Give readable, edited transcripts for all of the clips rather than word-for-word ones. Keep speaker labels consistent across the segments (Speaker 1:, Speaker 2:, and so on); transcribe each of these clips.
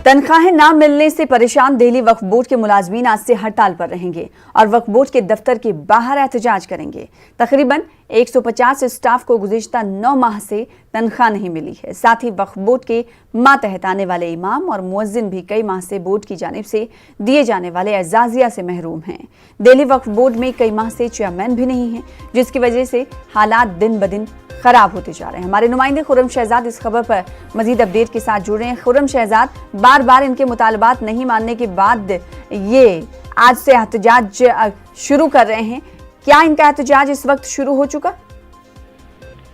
Speaker 1: तनख्वाहें न मिलने से परेशान दिल्ली वक्फ बोर्ड के मुलाजमीन आज से हड़ताल पर रहेंगे और वक्फ बोर्ड के दफ्तर के बाहर एहतजाज करेंगे। तकरीबन 150 स्टाफ को गुज़िश्ता 9 माह से तनख्वाह नहीं मिली है। साथ ही वक्फ बोर्ड के मातहत आने वाले इमाम और मुअज्जिन भी कई माह से बोर्ड की जानिब से दिए जाने वाले एजाजिया से महरूम हैं। दिल्ली वक्फ बोर्ड में कई माह से चेयरमैन भी नहीं है, जिसकी वजह से हालात दिन ब दिन खराब होते जा रहे हैं। हमारे नुमाइंदे खुर्रम शहजाद इस खबर पर मजीद अपडेट के साथ जुड़ रहे हैं। खुर्रम शहजाद, बार बार इनके मुतालबात नहीं मानने के बाद ये आज से एहतजाज शुरू कर रहे हैं। क्या इनका एहतजाज इस वक्त शुरू हो चुका?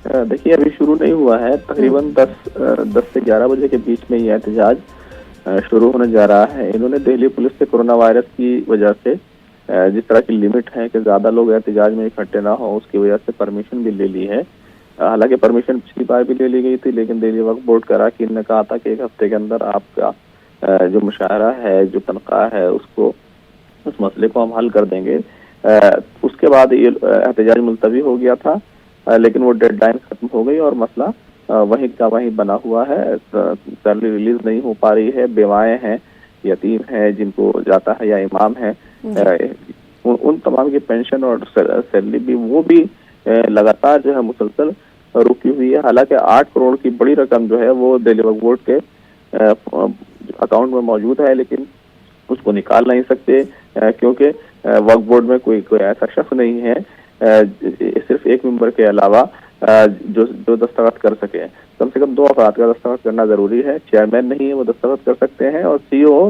Speaker 2: देखिए, अभी शुरू नहीं हुआ है। तकरीबन 10 से 11 बजे के बीच में ये एहतजाज शुरू होने जा रहा है। इन्होंने दिल्ली पुलिस से कोरोना वायरस की वजह से जिस तरह की लिमिट है कि ज्यादा लोग एहतजाज में इकट्ठे ना हो, उसकी वजह से परमिशन भी ले ली है। हालांकि परमिशन पिछली बार भी ले ली गई थी, लेकिन दिल्ली वक्फ बोर्ड का अरकान ने कहा था कि 1 हफ्ते के अंदर आपका जो मुशाहरा है, जो तनख्वाह है, उसको उस मसले को हम हल कर देंगे। उसके बाद ये एहतजाज मुलतवी हो गया था, लेकिन वो डेडलाइन खत्म हो गई और मसला वहीं का वहीं बना हुआ है। सैलरी रिलीज नहीं हो पा रही है। बेवाएं हैं, यतीम हैं जिनको जाता है, या इमाम है, उन तमाम की पेंशन और सैलरी भी वो भी लगातार जो है मुसलसल रुकी हुई है। हालांकि 8 करोड़ की बड़ी रकम जो है वो दिल्ली वक्फ बोर्ड के अकाउंट में मौजूद है, लेकिन उसको निकाल नहीं सकते क्योंकि वक्फ बोर्ड में कोई ऐसा शख्स नहीं है, सिर्फ एक मेंबर के अलावा जो दस्तखत कर सके। कम से कम 2 अफराद का दस्तखत करना जरूरी है। चेयरमैन नहीं है, वो दस्तखत कर सकते हैं, और सीईओ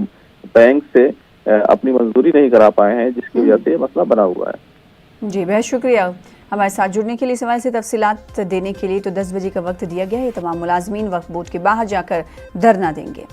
Speaker 2: बैंक से अपनी मंजूरी नहीं करा पाए हैं, जिसकी वजह से मसला बना हुआ है।
Speaker 1: जी, बहुत शुक्रिया हमारे साथ जुड़ने के लिए, सवाल से तफसीलात देने के लिए। तो 10 बजे का वक्त दिया गया है। ये तमाम मुलाजमीन वक्फ बोर्ड के बाहर जाकर धरना देंगे।